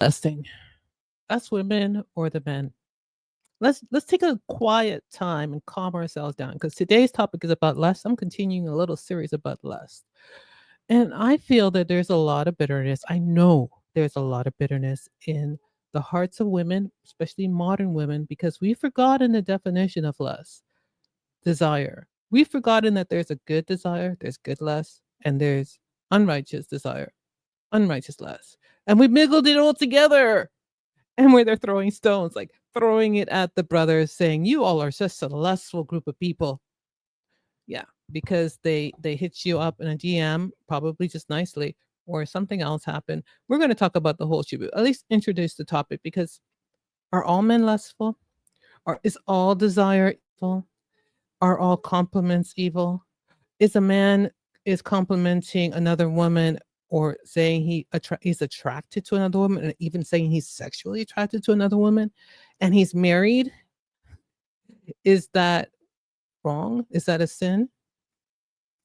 Testing. Us women or the men. Let's take a quiet time and calm ourselves down because today's topic is about lust. I'm continuing a little series about lust. And I feel that there's a lot of bitterness. I know there's a lot of bitterness in the hearts of women, especially modern women, because we've forgotten the definition of lust, desire. We've forgotten that there's a good desire, there's good lust, and there's unrighteous desire, unrighteous lust. And we mingled it all together. And where they're throwing stones, like throwing it at the brothers, saying, "You all are just a lustful group of people." Yeah, because they hit you up in a DM, probably just nicely, or something else happened. We're going to talk about the whole shibu. At least introduce the topic because are all men lustful? Or is all desire evil? Are all compliments evil? Is a man is complimenting another woman or saying he's attracted to another woman and even saying he's sexually attracted to another woman and he's married, is that wrong? Is that a sin?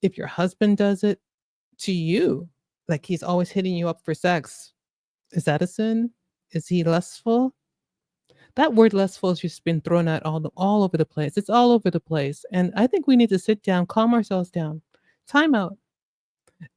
If your husband does it to you, like he's always hitting you up for sex, is that a sin? Is he lustful? That word lustful has just been thrown out all over the place. It's all over the place. And I think we need to sit down, calm ourselves down, time out,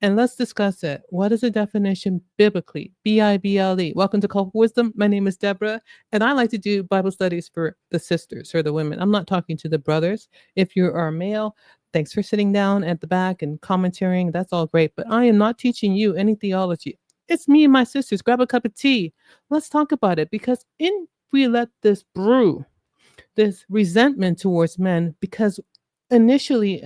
and let's discuss it. What is the definition biblically? Bible. Welcome to Cult Wisdom. My name is Deborah, and I like to do Bible studies for the sisters or the women. I'm not talking to the brothers. If you are a male, thanks for sitting down at the back and commentating. That's all great, but I am not teaching you any theology. It's me and my sisters. Grab a cup of tea. Let's talk about it because we let this brew, this resentment towards men, because initially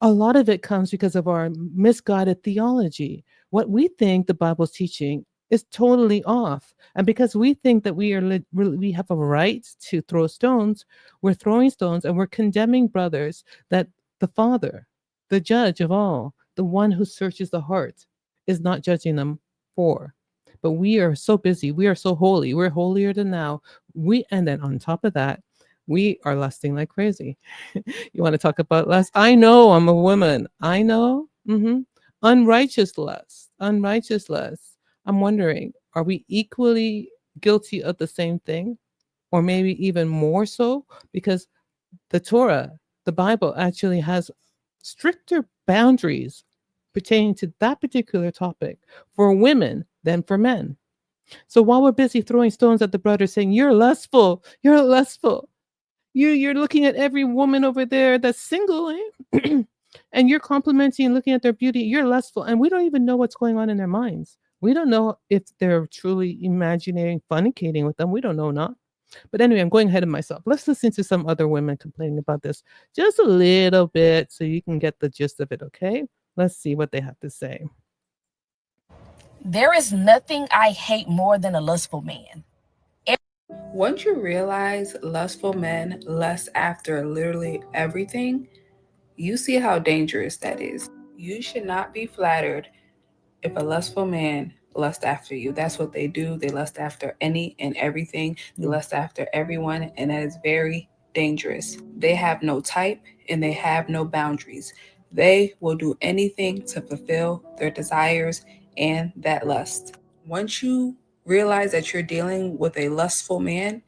a lot of it comes because of our misguided theology. What we think the Bible's teaching is totally off. And because we think that we have a right to throw stones, we're throwing stones and we're condemning brothers that the Father, the judge of all, the one who searches the heart, is not judging them for. But we are so busy. We are so holy. We're holier than thou. And then on top of that, we are lusting like crazy. You want to talk about lust? I know I'm a woman. I know. Unrighteous lust. Unrighteous lust. I'm wondering, are we equally guilty of the same thing? Or maybe even more so? Because the Torah, the Bible, actually has stricter boundaries pertaining to that particular topic for women than for men. So while we're busy throwing stones at the brother saying, "You're lustful, you're lustful," you're looking at every woman over there that's single, and you're complimenting and looking at their beauty. You're lustful, and we don't even know what's going on in their minds. We don't know if they're truly imagining fornicating with them. We don't know, not. But anyway, I'm going ahead of myself. Let's listen to some other women complaining about this just a little bit so you can get the gist of it, okay? Let's see what they have to say. There is nothing I hate more than a lustful man. Once you realize lustful men lust after literally everything, you see how dangerous that is. You should not be flattered if a lustful man lusts after you. That's what they do. They lust after any and everything. They lust after everyone, and that is very dangerous. They have no type and they have no boundaries. They will do anything to fulfill their desires and that lust. Once you realize that you're dealing with a lustful man,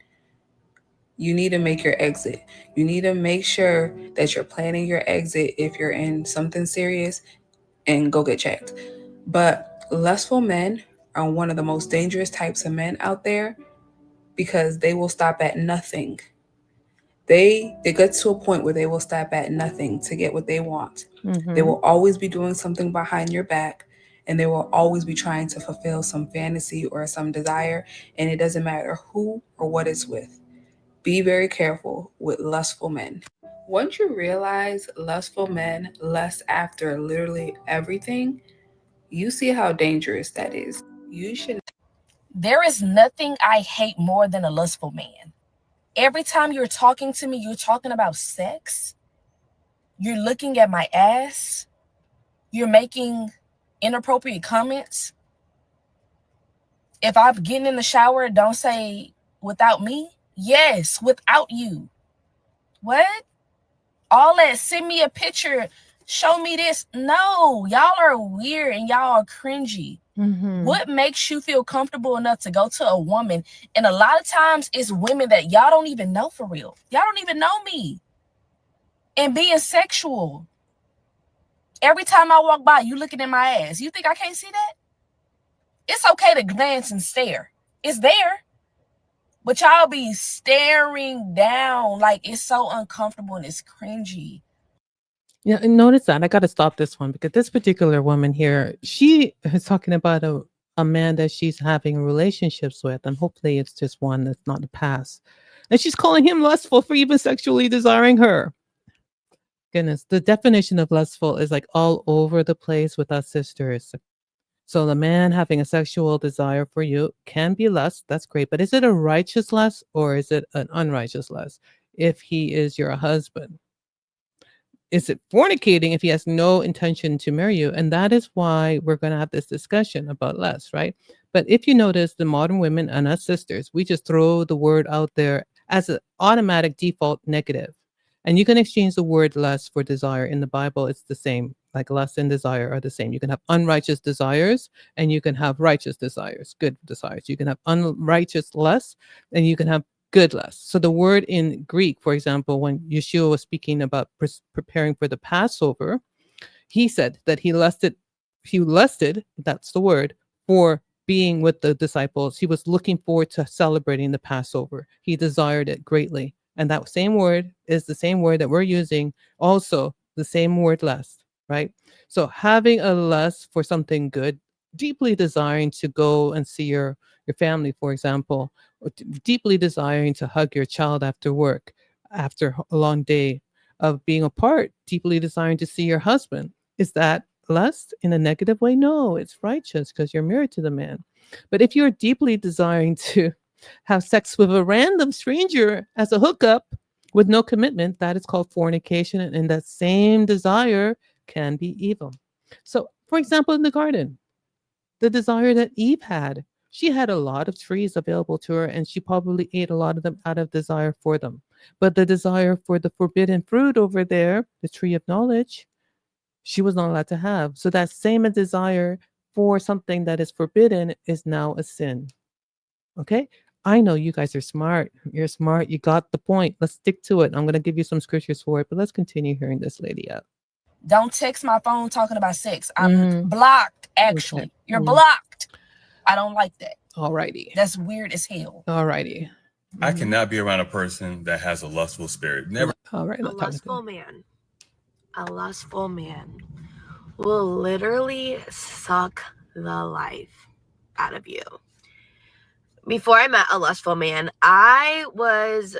you need to make your exit. You need to make sure that you're planning your exit if you're in something serious and go get checked. But lustful men are one of the most dangerous types of men out there because they will stop at nothing. They get to a point where they will stop at nothing to get what they want. They will always be doing something behind your back, and they will always be trying to fulfill some fantasy or some desire, and it doesn't matter who or what it's with. Be very careful with lustful men. Once you realize lustful men lust after literally everything, you see how dangerous that is. You should. There is nothing I hate more than a lustful man. Every time you're talking to me, you're talking about sex. You're looking at my ass. You're making inappropriate comments. If I'm getting in the shower, don't say without me. Yes, without you. What? All that, send me a picture Show me this. No, y'all are weird and y'all are cringy. What makes you feel comfortable enough to go to a woman? And a lot of times it's women that y'all don't even know for real. Y'all don't even know me. And being sexual. Every time I walk by, you looking at my ass. You think I can't see that? It's okay to glance and stare. It's there. But y'all be staring down like it's so uncomfortable and it's cringy. Yeah, and notice that. I got to stop this one because this particular woman here, she is talking about a man that she's having relationships with, and hopefully it's just one that's not a past. And she's calling him lustful for even sexually desiring her. Goodness, the definition of lustful is like all over the place with us sisters. So the man having a sexual desire for you can be lust. That's great. But is it a righteous lust or is it an unrighteous lust if he is your husband? Is it fornicating if he has no intention to marry you? And that is why we're going to have this discussion about lust, right? But if you notice, the modern women and us sisters, we just throw the word out there as an automatic default negative. And you can exchange the word lust for desire. In the Bible, it's the same. Like lust and desire are the same. You can have unrighteous desires and you can have righteous desires, good desires. You can have unrighteous lust and you can have good lust. So the word in Greek, for example, when Yeshua was speaking about preparing for the Passover, he said that he lusted, that's the word, for being with the disciples. He was looking forward to celebrating the Passover. He desired it greatly. And that same word is the same word that we're using, also the same word lust, right? So having a lust for something good, deeply desiring to go and see your family, for example, or deeply desiring to hug your child after work, after a long day of being apart, deeply desiring to see your husband. Is that lust in a negative way? No, it's righteous because you're married to the man. But if you're deeply desiring to have sex with a random stranger as a hookup with no commitment, that is called fornication. And that same desire can be evil. So, for example, in the garden, the desire that Eve had, she had a lot of trees available to her and she probably ate a lot of them out of desire for them. But the desire for the forbidden fruit over there, the tree of knowledge, she was not allowed to have. So that same desire for something that is forbidden is now a sin. Okay? I know you guys are smart. You're smart. You got the point. Let's stick to it. I'm going to give you some scriptures for it, but let's continue hearing this lady out. Don't text my phone talking about sex. I'm blocked, actually. Okay. You're blocked. I don't like that. Alrighty. That's weird as hell. Alrighty. I cannot be around a person that has a lustful spirit. Never. All right. A lustful man will literally suck the life out of you. Before I met a lustful man, I was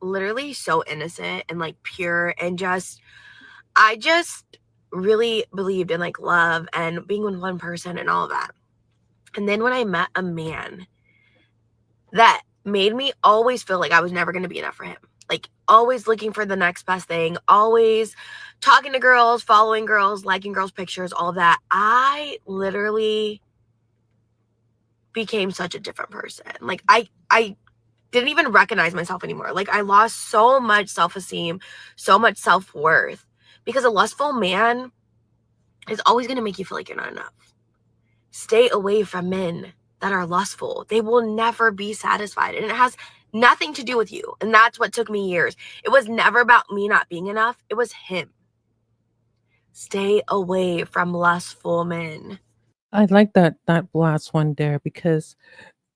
literally so innocent and like pure and I just really believed in like love and being with one person and all of that. And then when I met a man that made me always feel like I was never going to be enough for him, like always looking for the next best thing, always talking to girls, following girls, liking girls' pictures, all of that, I literally became such a different person. Like I didn't even recognize myself anymore. Like I lost so much self-esteem, so much self-worth, because a lustful man is always going to make you feel like you're not enough. Stay away from men that are lustful. They will never be satisfied. And it has nothing to do with you. And that's what took me years. It was never about me not being enough. It was him. Stay away from lustful men. I like that last one there because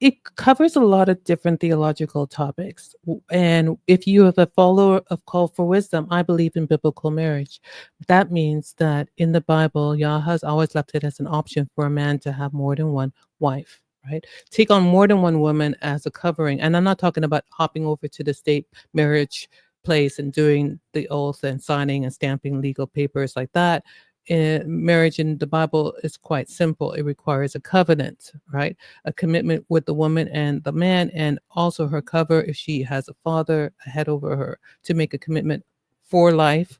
it covers a lot of different theological topics. And if you are a follower of Call for Wisdom, I believe in biblical marriage. That means that in the Bible, Yah has always left it as an option for a man to have more than one wife, right? Take on more than one woman as a covering. And I'm not talking about hopping over to the state marriage place and doing the oath and signing and stamping legal papers like that. Marriage in the Bible is quite simple. It requires a covenant, right? A commitment with the woman and the man, and also her cover if she has a father, a head over her, to make a commitment for life,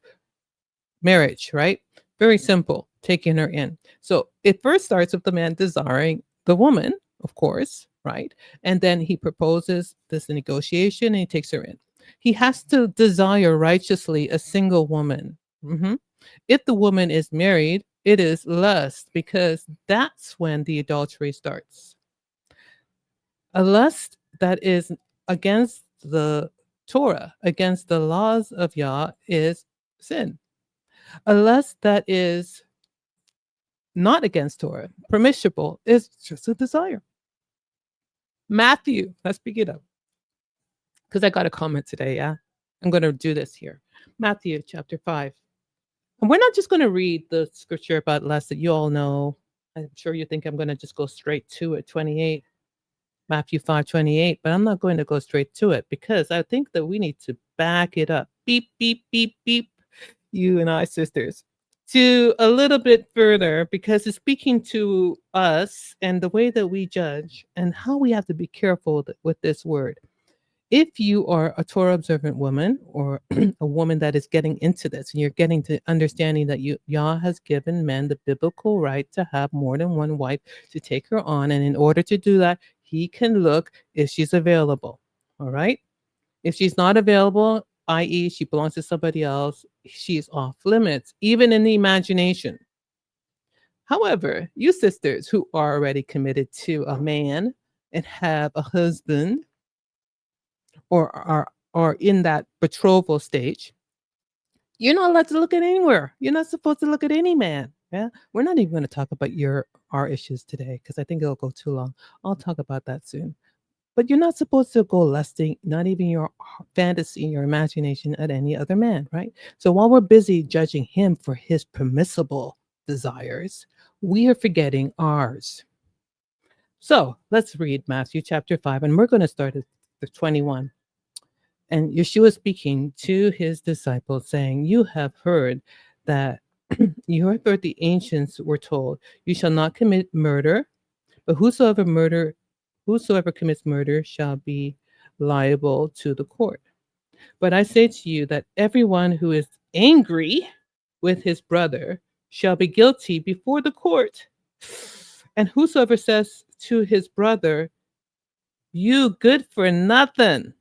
marriage, right? Very simple, taking her in. So it first starts with the man desiring the woman, of course, right? And then he proposes this negotiation and he takes her in. He has to desire righteously a single woman Mhm. If the woman is married, it is lust because that's when the adultery starts. A lust that is against the Torah, against the laws of Yah, is sin. A lust that is not against Torah, permissible, is just a desire. Matthew, let's pick it up. Because I got a comment today, yeah? I'm going to do this here. Matthew chapter 5. And we're not just going to read the scripture about lust that you all know. I'm sure you think I'm going to just go straight to it, 28. Matthew 5:28, but I'm not going to go straight to it because I think that we need to back it up. Beep, beep, beep, beep. You and I, sisters, to a little bit further because it's speaking to us and the way that we judge and how we have to be careful with this word. If you are a Torah observant woman or a woman that is getting into this and you're getting to understanding that Yah has given men the biblical right to have more than one wife to take her on, and in order to do that, he can look if she's available. All right. If she's not available, i.e., she belongs to somebody else, she's off limits, even in the imagination. However, you sisters who are already committed to a man and have a husband or are in that betrothal stage, you're not allowed to look at anywhere. You're not supposed to look at any man. Yeah, we're not even going to talk about our issues today because I think it'll go too long. I'll talk about that soon. But you're not supposed to go lusting, not even your fantasy, your imagination at any other man, right? So while we're busy judging him for his permissible desires, we are forgetting ours. So let's read Matthew chapter 5, and we're going to start at the 21. And Yeshua speaking to his disciples, saying, You have heard that you have heard the ancients were told, You shall not commit murder, but whosoever commits murder shall be liable to the court. But I say to you that everyone who is angry with his brother shall be guilty before the court. And whosoever says to his brother, You good for nothing,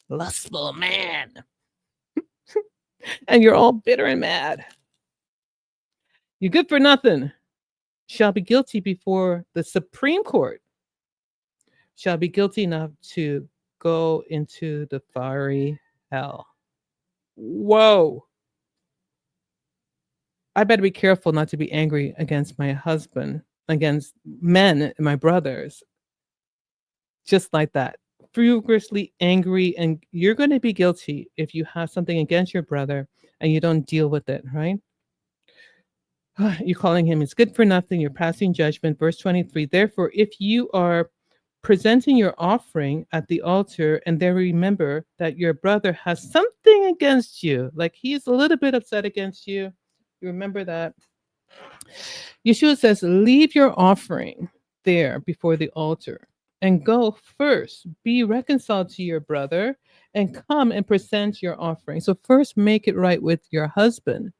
lustful man, and you're all bitter and mad, you good for nothing, shall be guilty before the Supreme Court, shall be guilty enough to go into the fiery hell. Whoa. I better be careful not to be angry against my husband, against men, my brothers, just like that. Furiously angry, and you're going to be guilty if you have something against your brother and you don't deal with it, right? You're calling him it's good for nothing. You're passing judgment. Verse 23. Therefore, if you are presenting your offering at the altar and then remember that your brother has something against you, like he's a little bit upset against you, you remember that. Yeshua says, leave your offering there before the altar and go first, be reconciled to your brother and come and present your offering. So first make it right with your husband.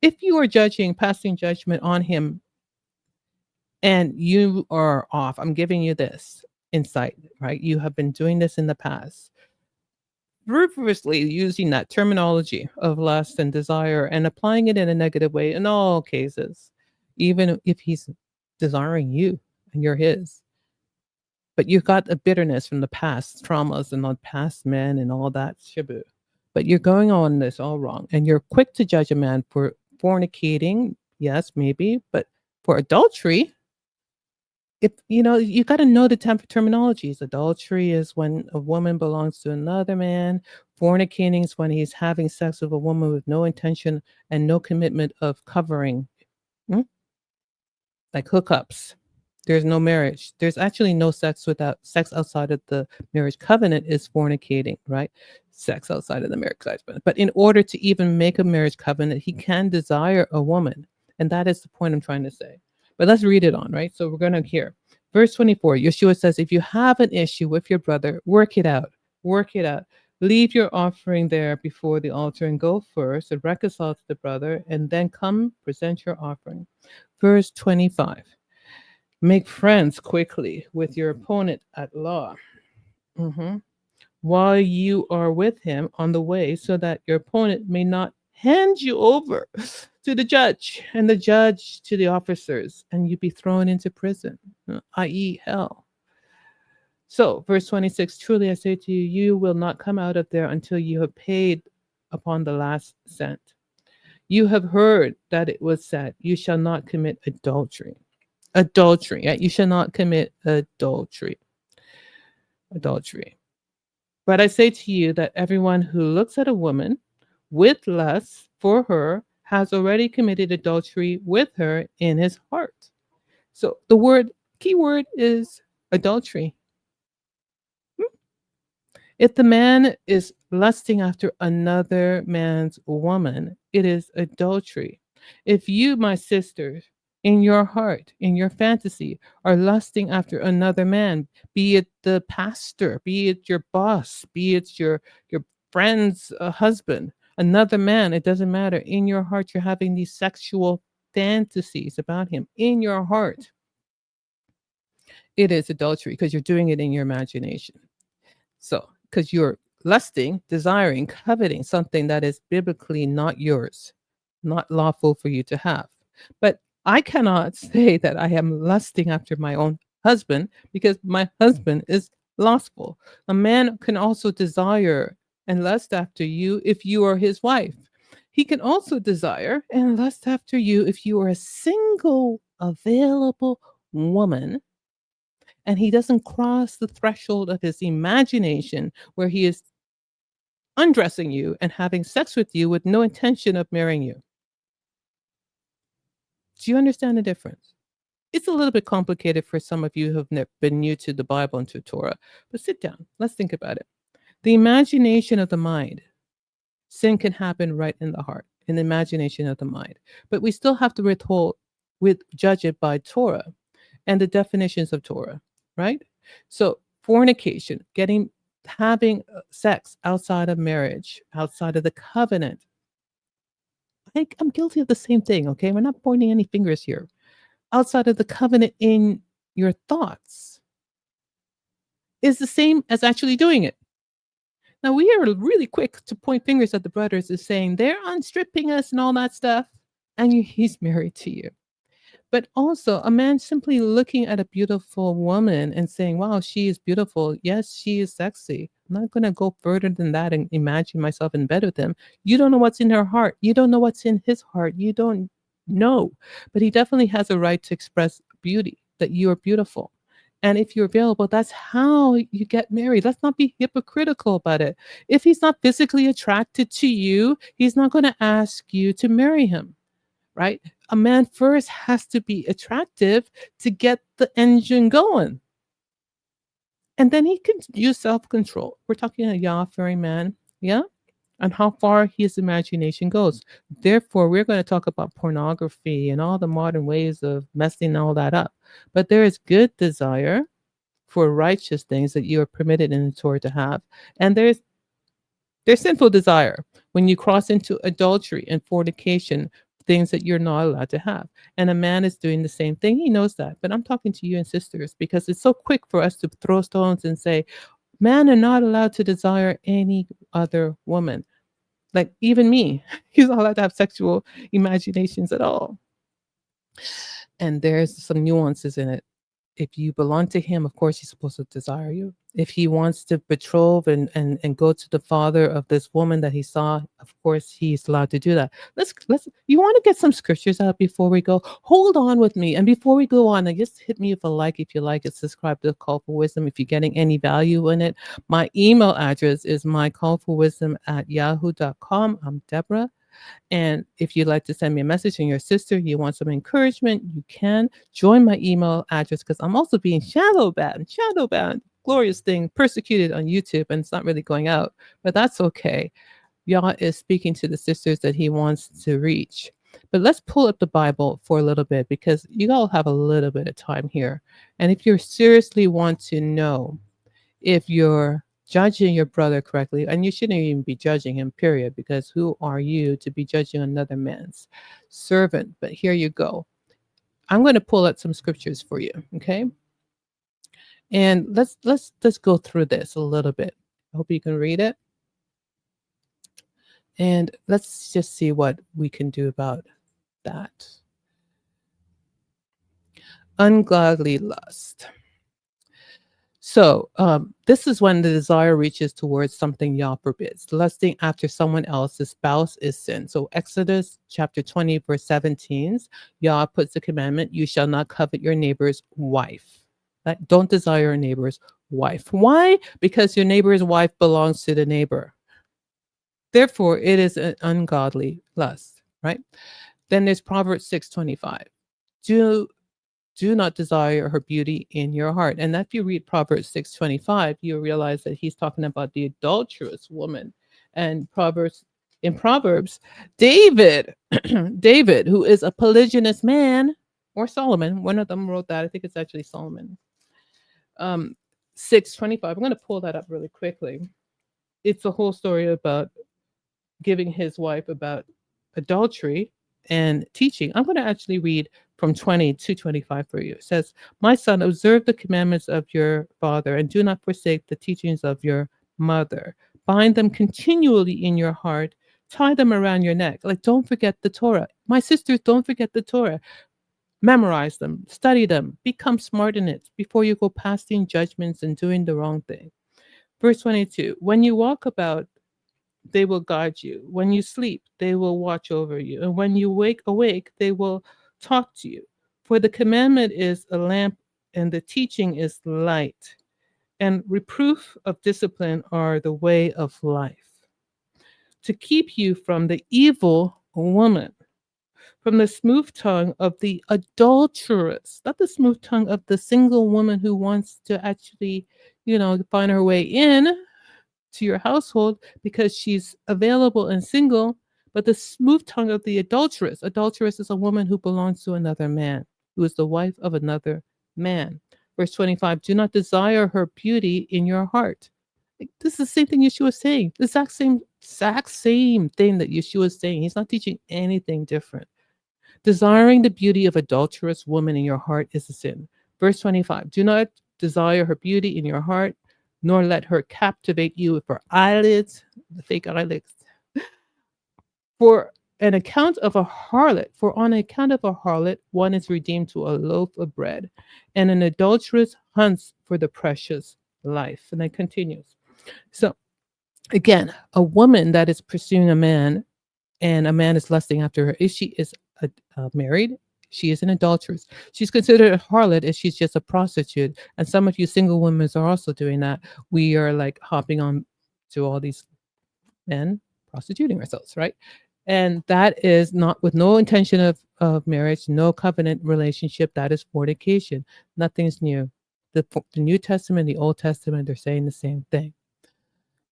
If you are passing judgment on him, and you are off, I'm giving you this insight, right? You have been doing this in the past, rigorously using that terminology of lust and desire and applying it in a negative way in all cases, even if he's desiring you and you're his. But you've got a bitterness from the past traumas and the past men and all that shibu. But you're going on this all wrong. And you're quick to judge a man for fornicating. Yes, maybe. But for adultery, if you got to know the terminologies. Adultery is when a woman belongs to another man. Fornicating is when he's having sex with a woman with no intention and no commitment of covering. Like hookups. There's no marriage. There's actually no sex outside of the marriage covenant is fornicating, right? Sex outside of the marriage covenant. But in order to even make a marriage covenant, he can desire a woman. And that is the point I'm trying to say. But let's read it on, right? So we're going to hear. Verse 24, Yeshua says, if you have an issue with your brother, work it out. Work it out. Leave your offering there before the altar and go first and reconcile to the brother and then come present your offering. Verse 25. Make friends quickly with your opponent at law while you are with him on the way, so that your opponent may not hand you over to the judge, and the judge to the officers, and you be thrown into prison, i.e., hell. So, verse 26, truly I say to you, you will not come out of there until you have paid upon the last cent. You have heard that it was said, you shall not commit adultery. Adultery. You shall not commit adultery. Adultery. But I say to you that everyone who looks at a woman with lust for her has already committed adultery with her in his heart. So the key word is adultery. If the man is lusting after another man's woman, it is adultery. If you, my sisters, in your heart, in your fantasy, are lusting after another man, be it the pastor, be it your boss, be it your friend's husband, another man, it doesn't matter. In your heart, you're having these sexual fantasies about him. In your heart, it is adultery because you're doing it in your imagination. So, because you're lusting, desiring, coveting something that is biblically not yours, not lawful for you to have. But I cannot say that I am lusting after my own husband because my husband is lustful. A man can also desire and lust after you if you are his wife. He can also desire and lust after you if you are a single, available woman and he doesn't cross the threshold of his imagination where he is undressing you and having sex with you with no intention of marrying you. Do you understand the difference? It's a little bit complicated for some of you who have been new to the Bible and to Torah, but sit down. Let's think about it. The imagination of the mind. Sin can happen right in the heart, in the imagination of the mind. But we still have to judge it by Torah and the definitions of Torah, right? So fornication, having sex outside of marriage, outside of the covenant. I'm guilty of the same thing, okay? We're not pointing any fingers here. Outside of the covenant in your thoughts is the same as actually doing it. Now, we are really quick to point fingers at the brothers as saying they're unstripping us and all that stuff, and he's married to you. But also, a man simply looking at a beautiful woman and saying, wow, she is beautiful. Yes, she is sexy. I'm not going to go further than that and imagine myself in bed with him. You don't know what's in her heart. You don't know what's in his heart. You don't know. But he definitely has a right to express beauty, that you are beautiful. And if you're available, that's how you get married. Let's not be hypocritical about it. If he's not physically attracted to you, he's not going to ask you to marry him, right? A man first has to be attractive to get the engine going. And then he can use self-control. We're talking a Yah-fearing man, yeah? And how far his imagination goes. Therefore, we're going to talk about pornography and all the modern ways of messing all that up. But there is good desire for righteous things that you are permitted in the Torah to have. And there's sinful desire when you cross into adultery and fornication, things that you're not allowed to have. And a man is doing the same thing. He knows that. But I'm talking to you and sisters because it's so quick for us to throw stones and say, men are not allowed to desire any other woman. Like even me, he's not allowed to have sexual imaginations at all. And there's some nuances in it. If you belong to him, of course, he's supposed to desire you. If he wants to betroth and go to the father of this woman that he saw, of course, he's allowed to do that. You want to get some scriptures out before we go? Hold on with me. And before we go on, just hit me with a like if you like it. Subscribe to the Call for Wisdom if you're getting any value in it. My email address is mycallforwisdom@yahoo.com. I'm Deborah. And if you'd like to send me a message and your sister, you want some encouragement, you can join my email address because I'm also being shadow banned, glorious thing, persecuted on YouTube, and it's not really going out, but that's okay. Yah is speaking to the sisters that he wants to reach. But let's pull up the Bible for a little bit because you all have a little bit of time here. And if you seriously want to know if you're judging your brother correctly, and you shouldn't even be judging him, period, because who are you to be judging another man's servant? But here you go. I'm going to pull out some scriptures for you, okay? And let's go through this a little bit. I hope you can read it. And let's just see what we can do about that. Ungodly lust. So this is when the desire reaches towards something Yah forbids. Lusting after someone else's spouse is sin. So Exodus chapter 20, verse 17, Yah puts the commandment, you shall not covet your neighbor's wife. Don't desire your neighbor's wife. Why? Because your neighbor's wife belongs to the neighbor. Therefore, it is an ungodly lust, right? Then there's Proverbs 6:25. Do not desire her beauty in your heart. And if you read Proverbs 6:25, you realize that he's talking about the adulterous woman. And in Proverbs, David, David, who is a polygynous man, or Solomon, one of them wrote that. I think it's actually Solomon. 6:25. I'm going to pull that up really quickly. It's a whole story about giving his wife about adultery and teaching. I'm going to actually read from 20 to 25 for you. It says, my son, observe the commandments of your father and do not forsake the teachings of your mother. Bind them continually in your heart. Tie them around your neck. Like, don't forget the Torah. My sisters, don't forget the Torah. Memorize them, study them, become smart in it before you go passing judgments and doing the wrong thing. Verse 22, when you walk about, they will guide you. When you sleep, they will watch over you. And when you awake, they will talk to you. For the commandment is a lamp and the teaching is light. And reproof of discipline are the way of life. To keep you from the evil woman, from the smooth tongue of the adulteress, not the smooth tongue of the single woman who wants to actually, find her way in to your household because she's available and single, but the smooth tongue of the adulteress. Adulteress is a woman who belongs to another man, who is the wife of another man. Verse 25, do not desire her beauty in your heart. This is the same thing Yeshua is saying. The exact same thing that Yeshua is saying. He's not teaching anything different. Desiring the beauty of adulterous woman in your heart is a sin. Verse 25, do not desire her beauty in your heart, nor let her captivate you with her eyelids, the fake eyelids. For on account of a harlot, one is redeemed to a loaf of bread, and an adulteress hunts for the precious life. And it continues. So again, a woman that is pursuing a man and a man is lusting after her, if she is married, she is an adulteress. She's considered a harlot if she's just a prostitute. And some of you single women are also doing that. We are like hopping on to all these men prostituting ourselves, right? And that is not with no intention of marriage, no covenant relationship. That is fornication. Nothing's new. The New Testament, the Old Testament, they're saying the same thing.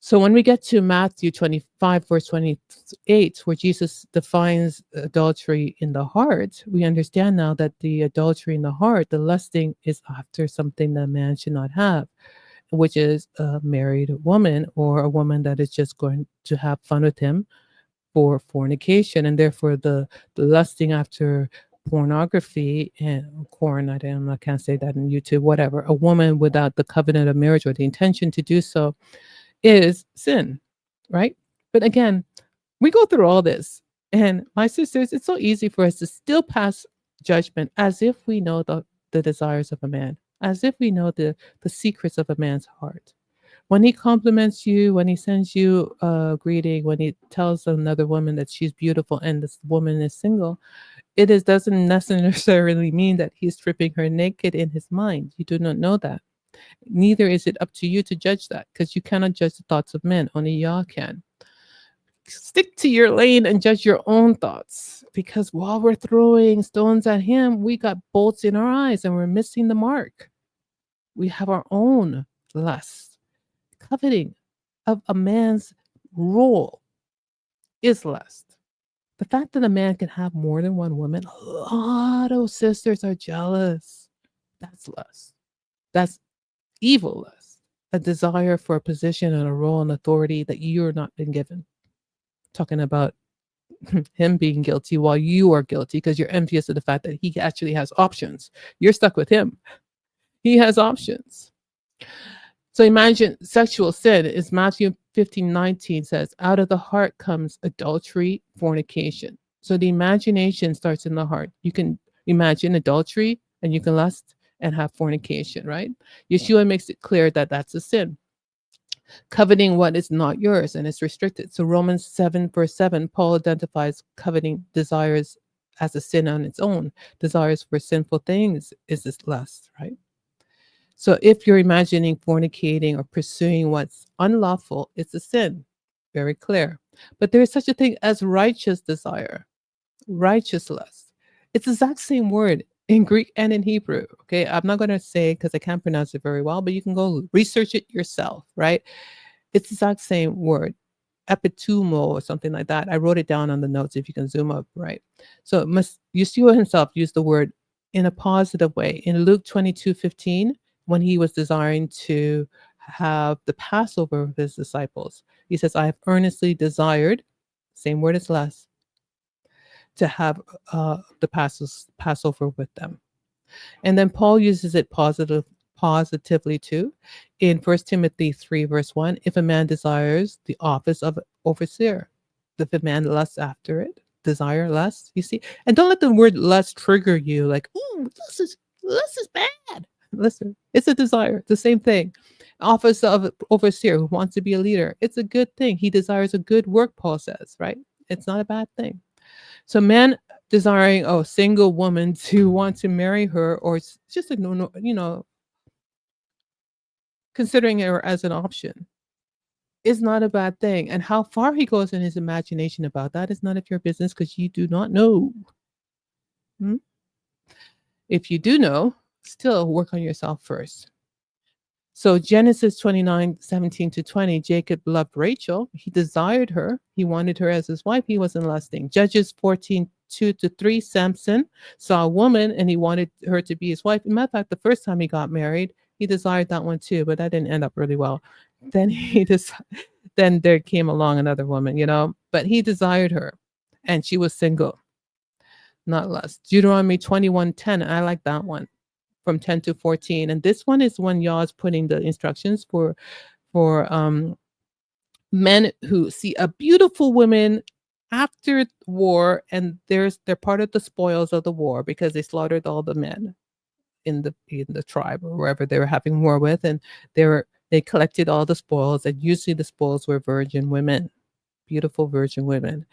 So when we get to Matthew 25, verse 28, where Jesus defines adultery in the heart, we understand now that the adultery in the heart, the lusting, is after something that a man should not have, which is a married woman or a woman that is just going to have fun with him for fornication. And therefore the lusting after pornography and porn, I can't say that in YouTube, whatever, a woman without the covenant of marriage or the intention to do so is sin, right? But again, we go through all this, and my sisters, it's so easy for us to still pass judgment as if we know the desires of a man, as if we know the secrets of a man's heart. When he compliments you, when he sends you a greeting, when he tells another woman that she's beautiful and this woman is single, doesn't necessarily mean that he's stripping her naked in his mind. You do not know that. Neither is it up to you to judge that, because you cannot judge the thoughts of men. Only Yah can. Stick to your lane and judge your own thoughts, because while we're throwing stones at him, we got bolts in our eyes and we're missing the mark. We have our own lust. Coveting of a man's role is lust. The fact that a man can have more than one woman, a lot of sisters are jealous. That's lust. That's evil lust, a desire for a position and a role and authority that you're not been given. Talking about him being guilty while you are guilty because you're envious of the fact that he actually has options. You're stuck with him. He has options. So imagine sexual sin is Matthew 15:19 says, out of the heart comes adultery, fornication. So the imagination starts in the heart. You can imagine adultery and you can lust and have fornication, right? Yeshua makes it clear that that's a sin. Coveting what is not yours and is restricted. So Romans 7 verse 7, Paul identifies coveting desires as a sin on its own. Desires for sinful things is this lust, right? So if you're imagining fornicating or pursuing what's unlawful, it's a sin. Very clear. But there is such a thing as righteous desire, righteous lust. It's the exact same word in Greek and in Hebrew. Okay. I'm not going to say because I can't pronounce it very well, but you can go research it yourself, right? It's the exact same word, epithumeō or something like that. I wrote it down on the notes if you can zoom up, right? So Yeshua himself used the word in a positive way. In Luke 22:15, when he was desiring to have the Passover with his disciples, he says, I have earnestly desired, same word as lust, to have the Passover with them. And then Paul uses it positively too in 1 Timothy 3 verse 1. If a man desires the office of overseer, if a man lusts after it, desire lust, you see. And don't let the word lust trigger you like, ooh, lust is bad. Listen, it's a desire, the same thing. Office of overseer who wants to be a leader, it's a good thing. He desires a good work, Paul says, right? It's not a bad thing. So men desiring a single woman to want to marry her, or just considering her as an option, is not a bad thing. And how far he goes in his imagination about that is none of your business because you do not know. Hmm? If you do know, still work on yourself first. So Genesis 29:17-20, Jacob loved Rachel. He desired her. He wanted her as his wife. He wasn't lusting. Judges 14:2-3, Samson saw a woman and he wanted her to be his wife. Matter of fact, the first time he got married, he desired that one too, but that didn't end up really well. Then then there came along another woman, but he desired her and she was single, not lust. Deuteronomy 21:10, I like that one, from 10-14. And this one is when Yah's putting the instructions for men who see a beautiful woman after war, and they're part of the spoils of the war because they slaughtered all the men in the tribe or wherever they were having war with, and they collected all the spoils, and usually the spoils were virgin women, beautiful virgin women.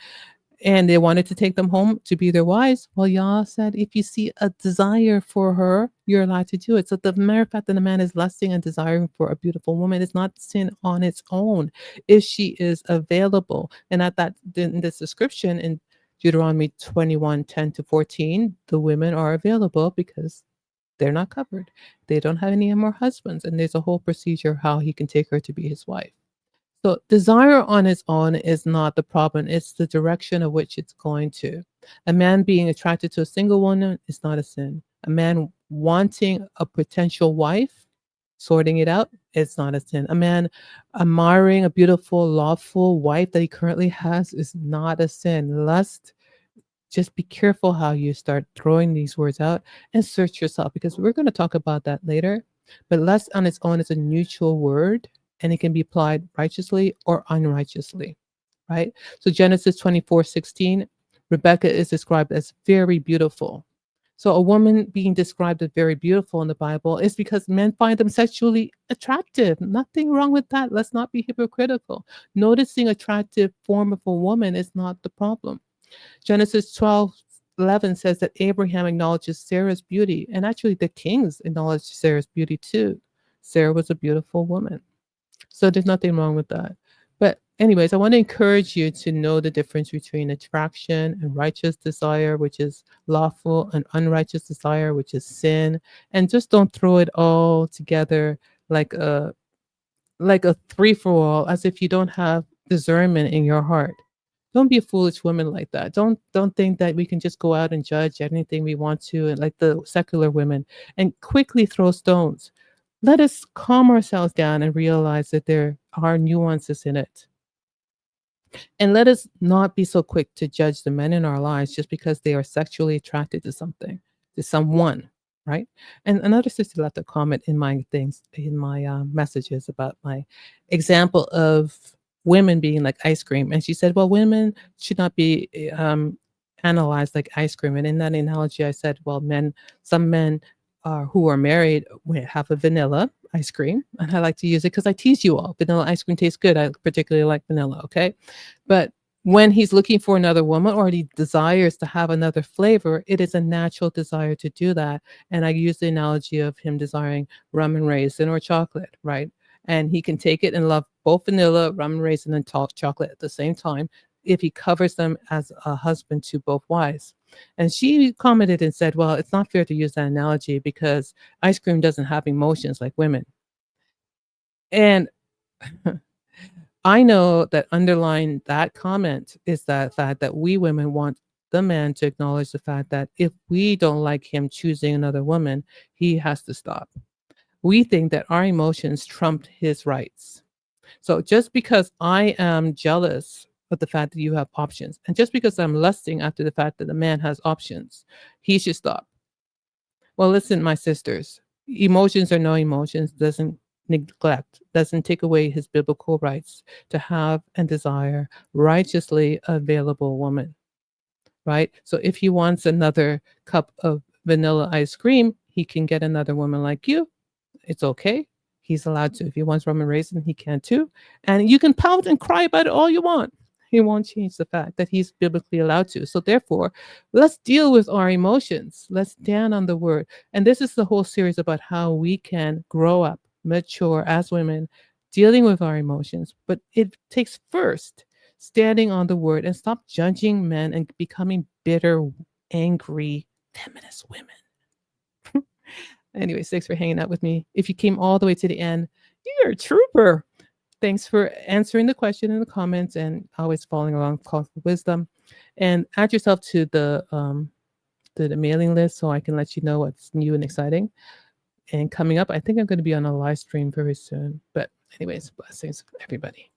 And they wanted to take them home to be their wives. Well, Yah said, if you see a desire for her, you're allowed to do it. So the mere fact that a man is lusting and desiring for a beautiful woman is not sin on its own if she is available. And in this description in Deuteronomy 21:10-14, the women are available because they're not covered. They don't have any more husbands. And there's a whole procedure how he can take her to be his wife. So desire on its own is not the problem. It's the direction of which it's going to. A man being attracted to a single woman is not a sin. A man wanting a potential wife, sorting it out, it's not a sin. A man admiring a beautiful, lawful wife that he currently has is not a sin. Lust, just be careful how you start throwing these words out and search yourself, because we're going to talk about that later. But lust on its own is a neutral word, and it can be applied righteously or unrighteously, right? So Genesis 24:16, Rebecca is described as very beautiful. So a woman being described as very beautiful in the Bible is because men find them sexually attractive. Nothing wrong with that. Let's not be hypocritical. Noticing attractive form of a woman is not the problem. Genesis 12:11 says that Abraham acknowledges Sarah's beauty, and actually the kings acknowledged Sarah's beauty too. Sarah was a beautiful woman. So there's nothing wrong with that. But anyways, I want to encourage you to know the difference between attraction and righteous desire, which is lawful, and unrighteous desire, which is sin. And just don't throw it all together like a free for all, as if you don't have discernment in your heart. Don't be a foolish woman like that. Don't think that we can just go out and judge anything we want to, and like the secular women, and quickly throw stones. Let us calm ourselves down and realize that there are nuances in it. And let us not be so quick to judge the men in our lives just because they are sexually attracted to something, to someone, right? And another sister left a comment in my messages about my example of women being like ice cream. And she said, well, women should not be analyzed like ice cream. And in that analogy, I said, well, some men who are married have a vanilla ice cream. And I like to use it because I tease you all. Vanilla ice cream tastes good. I particularly like vanilla, okay? But when he's looking for another woman or he desires to have another flavor, it is a natural desire to do that. And I use the analogy of him desiring rum and raisin or chocolate, right? And he can take it and love both vanilla, rum and raisin, and chocolate at the same time if he covers them as a husband to both wives. And she commented and said, well, it's not fair to use that analogy because ice cream doesn't have emotions like women. And I know that underlying that comment is that fact that we women want the man to acknowledge the fact that if we don't like him choosing another woman, he has to stop. We think that our emotions trumped his rights. So just because I am jealous of the fact that you have options, and just because I'm lusting after the fact that the man has options, he should stop. Well, listen, my sisters, emotions or no emotions doesn't neglect, doesn't take away his biblical rights to have and desire righteously available woman, right? So if he wants another cup of vanilla ice cream, he can get another woman like you. It's okay. He's allowed to. If he wants rum and raisin, he can too. And you can pout and cry about it all you want. He won't change the fact that he's biblically allowed to. So therefore, let's deal with our emotions. Let's stand on the word. And this is the whole series about how we can grow up, mature as women, dealing with our emotions. But it takes first standing on the word and stop judging men and becoming bitter, angry, feminist women. Anyways, thanks for hanging out with me. If you came all the way to the end, you're a trooper. Thanks for answering the question in the comments and always following along Calls for Wisdom. And add yourself to the mailing list so I can let you know what's new and exciting. And coming up, I think I'm going to be on a live stream very soon. But anyways, blessings, everybody.